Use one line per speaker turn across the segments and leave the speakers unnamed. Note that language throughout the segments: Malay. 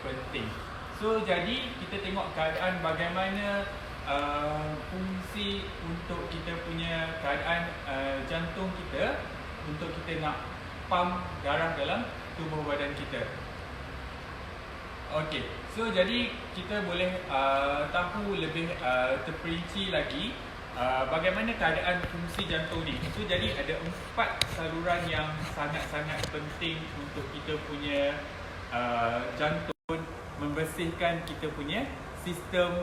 penting. So jadi kita tengok keadaan bagaimana fungsi untuk kita punya keadaan jantung kita untuk kita nak pump darah dalam tubuh badan kita. Okey, so jadi kita boleh tahu lebih terperinci lagi bagaimana keadaan fungsi jantung ni. So jadi ada 4 saluran yang sangat-sangat penting untuk kita punya jantung membersihkan kita punya sistem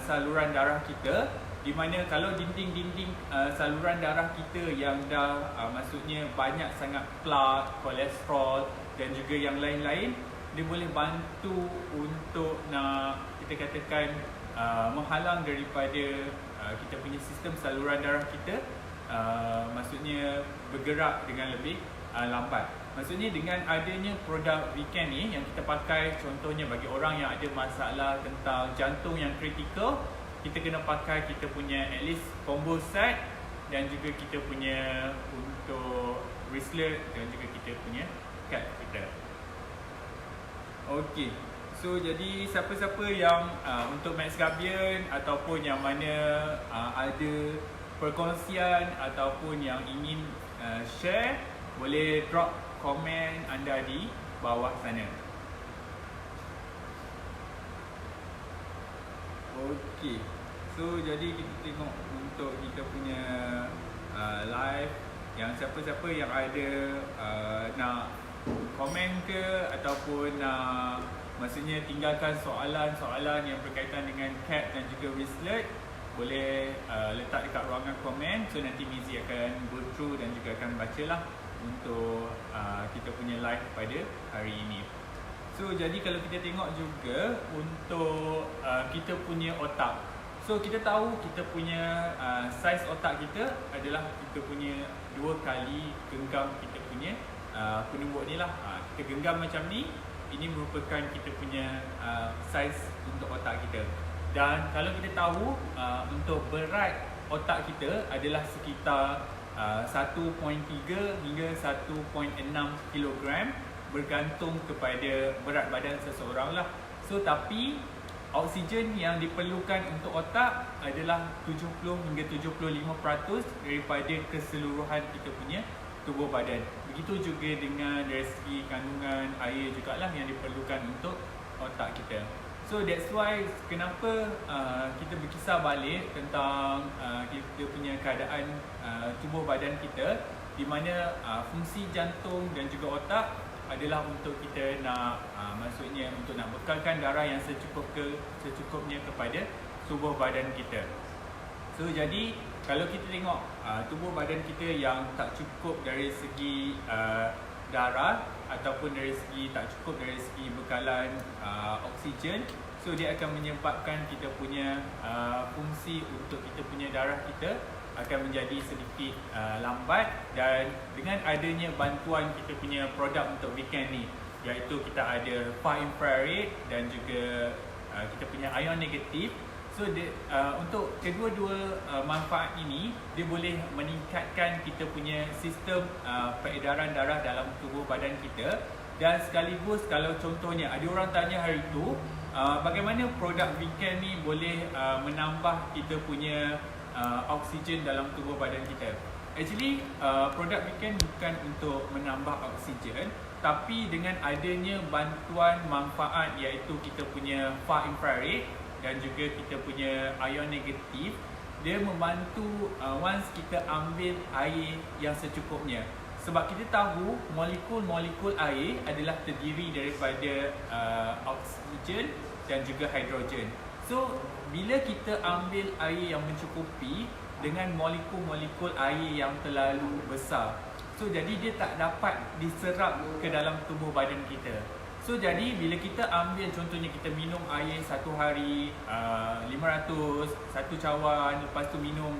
saluran darah kita, di mana kalau dinding-dinding saluran darah kita yang dah maksudnya banyak sangat plak, kolesterol dan juga yang lain-lain, dia boleh bantu untuk nak kita katakan menghalang daripada kita punya sistem saluran darah kita maksudnya bergerak dengan lebih lambat. Maksudnya dengan adanya produk Viken ni yang kita pakai, contohnya bagi orang yang ada masalah tentang jantung yang kritikal, kita kena pakai kita punya at least combo set dan juga kita punya untuk wristlet dan juga kita punya card kita. Okey, so jadi siapa-siapa yang untuk Max Gabion ataupun yang mana ada perkongsian ataupun yang ingin share, boleh drop komen anda di bawah sana. Okey, so jadi kita tengok untuk kita punya live, yang siapa-siapa yang ada nak komen ke ataupun nak maksudnya tinggalkan soalan-soalan yang berkaitan dengan CAT dan juga wristlet, boleh letak dekat ruangan komen. So nanti Mizi akan go through dan juga akan bacalah untuk kita punya live pada hari ini. So jadi kalau kita tengok juga untuk kita punya otak. So kita tahu kita punya saiz otak kita adalah kita punya 2 kali genggam kita punya penumbuk ni lah. Kita genggam macam ni, ini merupakan kita punya saiz untuk otak kita. Dan kalau kita tahu untuk berat otak kita adalah sekitar 1.3 hingga 1.6 kg bergantung kepada berat badan seseorang lah. So tapi oksigen yang diperlukan untuk otak adalah 70 hingga 75% daripada keseluruhan kita punya tubuh badan. Begitu juga dengan dari segi kandungan air jugalah yang diperlukan untuk otak kita. So that's why kenapa kita berkisar balik tentang kita punya keadaan tubuh badan kita, di mana fungsi jantung dan juga otak adalah untuk kita nak maksudnya untuk nak bekalkan darah yang secukupnya kepada tubuh badan kita. So jadi kalau kita tengok tubuh badan kita yang tak cukup dari segi darah ataupun dari segi tak cukup dari segi bekalan oksigen, so dia akan menyebabkan kita punya fungsi untuk kita punya darah kita akan menjadi sedikit lambat. Dan dengan adanya bantuan kita punya produk untuk Viken ni, iaitu kita ada far infrared dan juga kita punya ion negatif. So dia, untuk kedua-dua manfaat ini, dia boleh meningkatkan kita punya sistem peredaran darah dalam tubuh badan kita. Dan sekaligus kalau contohnya ada orang tanya hari itu, bagaimana produk Viken ni boleh menambah kita punya oksigen dalam tubuh badan kita. Actually produk Viken bukan untuk menambah oksigen, tapi dengan adanya bantuan manfaat iaitu kita punya far infrared dan juga kita punya ion negatif, dia membantu once kita ambil air yang secukupnya. Sebab kita tahu molekul-molekul air adalah terdiri daripada oksigen dan juga hidrogen. So bila kita ambil air yang mencukupi dengan molekul-molekul air yang terlalu besar, so jadi dia tak dapat diserap ke dalam tubuh badan kita. So jadi bila kita ambil, contohnya kita minum air satu hari 500, satu cawan, lepas tu minum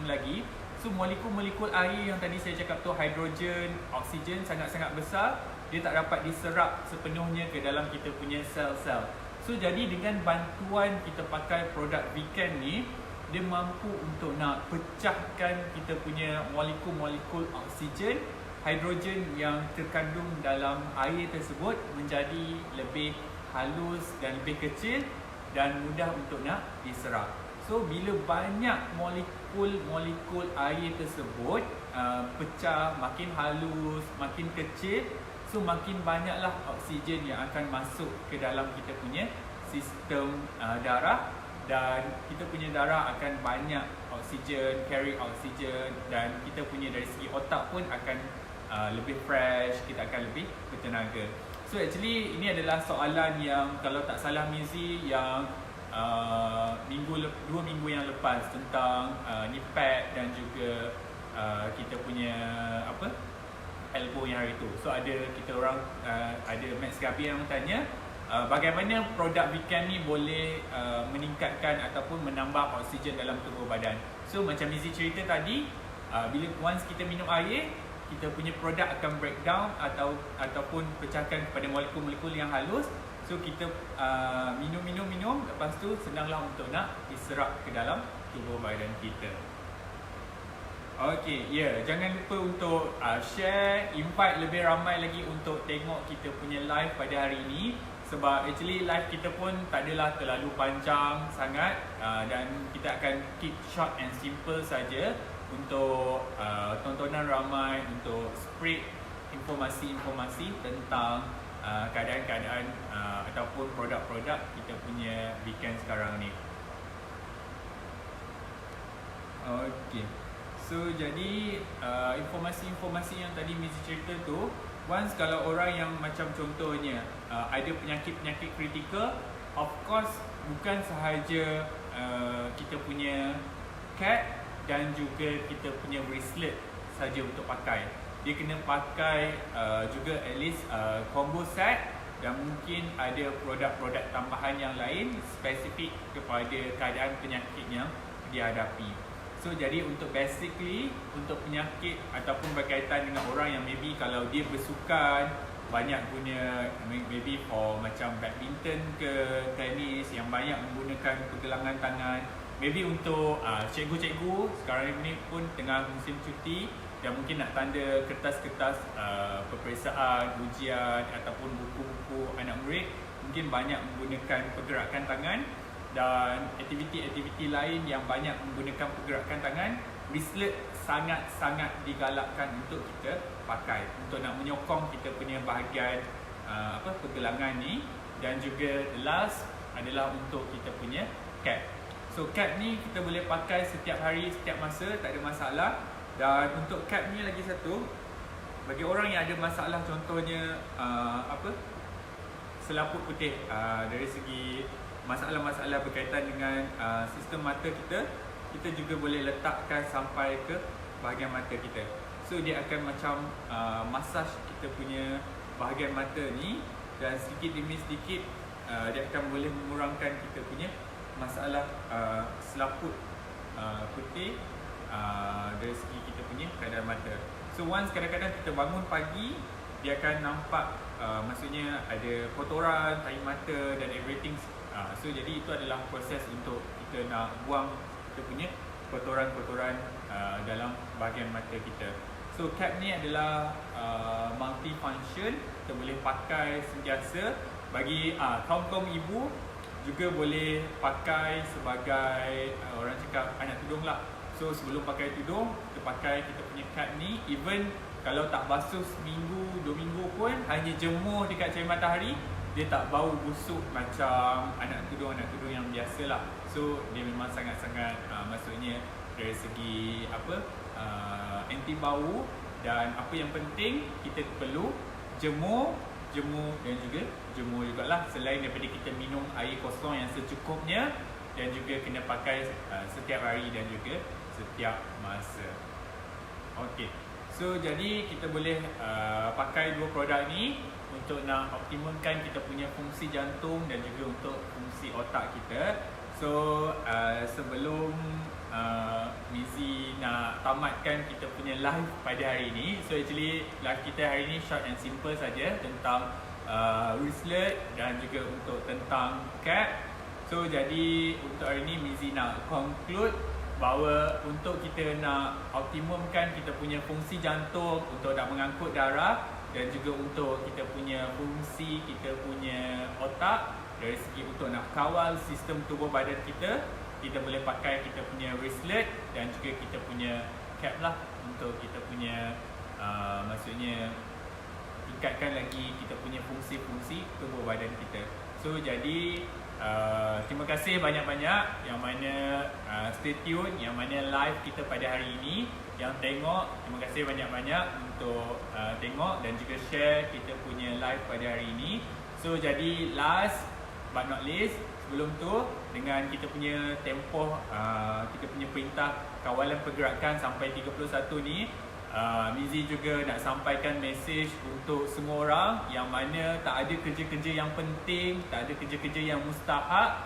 lagi. So molekul-molekul air yang tadi saya cakap tu, hidrogen, oksigen sangat-sangat besar, dia tak dapat diserap sepenuhnya ke dalam kita punya sel-sel. So jadi dengan bantuan kita pakai produk Viken ni, dia mampu untuk nak pecahkan kita punya molekul-molekul oksigen, hidrogen yang terkandung dalam air tersebut menjadi lebih halus dan lebih kecil dan mudah untuk nak diserap. So bila banyak molekul air tersebut pecah, makin halus, makin kecil, so makin banyaklah oksigen yang akan masuk ke dalam kita punya sistem darah, dan kita punya darah akan banyak oksigen, carry oksigen, dan kita punya dari segi otak pun akan lebih fresh, kita akan lebih bertenaga. So actually ini adalah soalan yang kalau tak salah Mizi yang 2 minggu yang lepas tentang NIPAD dan juga kita punya elbow yang hari tu. So kita orang ada Max Gabi yang tanya bagaimana produk Vican ni boleh meningkatkan ataupun menambah oksigen dalam tubuh badan. So macam Mizi cerita tadi, bila once kita minum air, kita punya produk akan breakdown ataupun pecahkan kepada molekul-molekul yang halus. So kita minum, lepas tu senanglah untuk nak diserap ke dalam tubuh badan kita. Okay, jangan lupa untuk share, invite lebih ramai lagi untuk tengok kita punya live pada hari ini. Sebab actually live kita pun tak adalah terlalu panjang sangat, dan kita akan keep short and simple saja untuk tontonan ramai, untuk spread informasi-informasi tentang keadaan-keadaan ataupun produk-produk kita punya Vican sekarang ni. Okay, so jadi informasi-informasi yang tadi Mizi cerita tu, once kalau orang yang macam contohnya ada penyakit-penyakit kritikal, of course bukan sahaja kita punya CAT dan juga kita punya bracelet saja untuk pakai. Dia kena pakai juga at least combo set, dan mungkin ada produk-produk tambahan yang lain spesifik kepada keadaan penyakit yang dihadapi. So jadi untuk basically untuk penyakit ataupun berkaitan dengan orang yang maybe kalau dia bersukan, banyak guna maybe for macam badminton ke tenis yang banyak menggunakan pergelangan tangan, maybe untuk cikgu-cikgu sekarang ni pun tengah musim cuti dan mungkin nak tanda kertas-kertas peperiksaan, ujian ataupun buku-buku anak murid, mungkin banyak menggunakan pergerakan tangan dan aktiviti-aktiviti lain yang banyak menggunakan pergerakan tangan. Bracelet sangat-sangat digalakkan untuk kita pakai untuk nak menyokong kita punya bahagian pergelangan ni, dan juga the last adalah untuk kita punya cap. So cap ni kita boleh pakai setiap hari, setiap masa, tak ada masalah. Dan untuk cap ni lagi satu, bagi orang yang ada masalah contohnya selaput putih, dari segi masalah-masalah berkaitan dengan sistem mata kita, kita juga boleh letakkan sampai ke bahagian mata kita. So dia akan macam massage kita punya bahagian mata ni, dan sedikit demi sedikit dia akan boleh mengurangkan kita punya masalah selaput putih dari segi kita punya keadaan mata. So once kadang-kadang kita bangun pagi, dia akan nampak maksudnya ada kotoran, tahi mata dan everything. So jadi itu adalah proses untuk kita nak buang kita punya kotoran-kotoran dalam bahagian mata kita. So cap ni adalah multi-function, kita boleh pakai sentiasa. Bagi kaum-kaum ibu juga boleh pakai sebagai orang cakap anak tudung lah. So sebelum pakai tudung, kita pakai kita punya cap ni. Even kalau tak basuh seminggu, 2 minggu pun, hanya jemur dekat cahaya matahari, dia tak bau busuk macam anak tudung yang biasa lah. So dia memang sangat-sangat maksudnya dari segi anti bau, dan apa yang penting kita perlu jemur dan juga jemur jugalah, selain daripada kita minum air kosong yang secukupnya, dan juga kena pakai setiap hari dan juga setiap masa. Okey, so jadi kita boleh pakai dua produk ni untuk nak optimumkan kita punya fungsi jantung dan juga untuk fungsi otak kita. So sebelum Mizi nak tamatkan kita punya live pada hari ini, so actually live kita hari ini short and simple saja tentang bracelet dan juga untuk tentang cap. So jadi untuk hari ini Mizi nak conclude bahawa untuk kita nak optimumkan kita punya fungsi jantung untuk nak mengangkut darah, dan juga untuk kita punya fungsi, kita punya otak. Dari segi untuk nak kawal sistem tubuh badan kita, kita boleh pakai kita punya wristlet dan juga kita punya cap lah untuk kita punya maksudnya tingkatkan lagi kita punya fungsi-fungsi tubuh badan kita. So jadi terima kasih banyak-banyak yang mana stay tune, yang mana live kita pada hari ini, yang tengok, terima kasih banyak-banyak untuk tengok dan juga share kita punya live pada hari ini. So jadi last but not least, sebelum tu dengan kita punya tempoh kita punya perintah kawalan pergerakan sampai 31 ni, Mizi juga nak sampaikan mesej untuk semua orang yang mana tak ada kerja-kerja yang penting, tak ada kerja-kerja yang mustahak,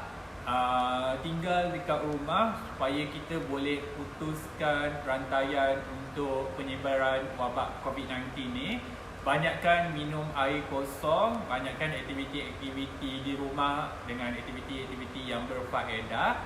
tinggal dekat rumah supaya kita boleh putuskan rantaian untuk penyebaran wabak COVID-19 ni. Banyakkan minum air kosong, banyakkan aktiviti-aktiviti di rumah dengan aktiviti-aktiviti yang berfaedah.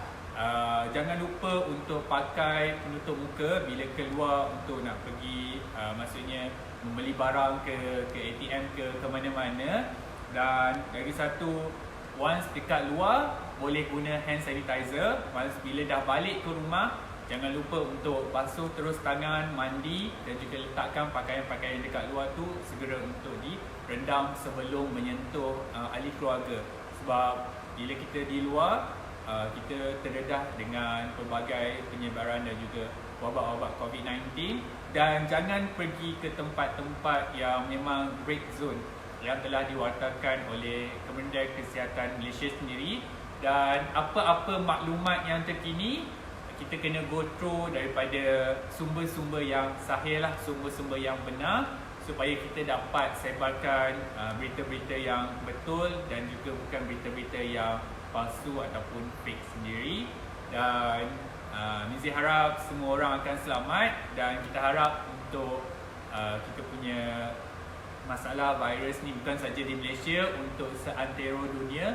Jangan lupa untuk pakai penutup muka bila keluar untuk nak pergi maksudnya membeli barang ke ATM ke mana-mana. Dan lagi satu, once dekat luar boleh guna hand sanitizer. Once bila dah balik ke rumah, jangan lupa untuk basuh terus tangan, mandi dan juga letakkan pakaian-pakaian dekat luar tu segera untuk direndam sebelum menyentuh ahli keluarga. Sebab bila kita di luar, kita terdedah dengan pelbagai penyebaran dan juga wabak-wabak COVID-19. Dan jangan pergi ke tempat-tempat yang memang red zone yang telah diwartakan oleh Kementerian Kesihatan Malaysia sendiri. Dan apa-apa maklumat yang terkini, kita kena go through daripada sumber-sumber yang sahih lah, sumber-sumber yang benar, supaya kita dapat sebarkan berita-berita yang betul dan juga bukan berita-berita yang palsu ataupun fake sendiri. Dan Mizi harap semua orang akan selamat, dan kita harap untuk kita punya masalah virus ni bukan saja di Malaysia, untuk seantero dunia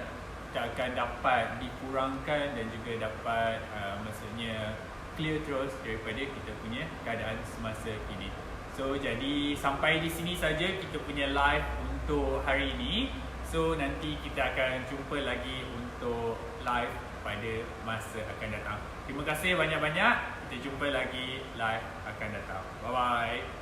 kita akan dapat dikurangkan dan juga dapat maksudnya clear terus daripada kita punya keadaan semasa kini. So jadi sampai di sini saja kita punya live untuk hari ini. So nanti kita akan jumpa lagi untuk live pada masa akan datang. Terima kasih banyak-banyak. Kita jumpa lagi live akan datang. Bye bye.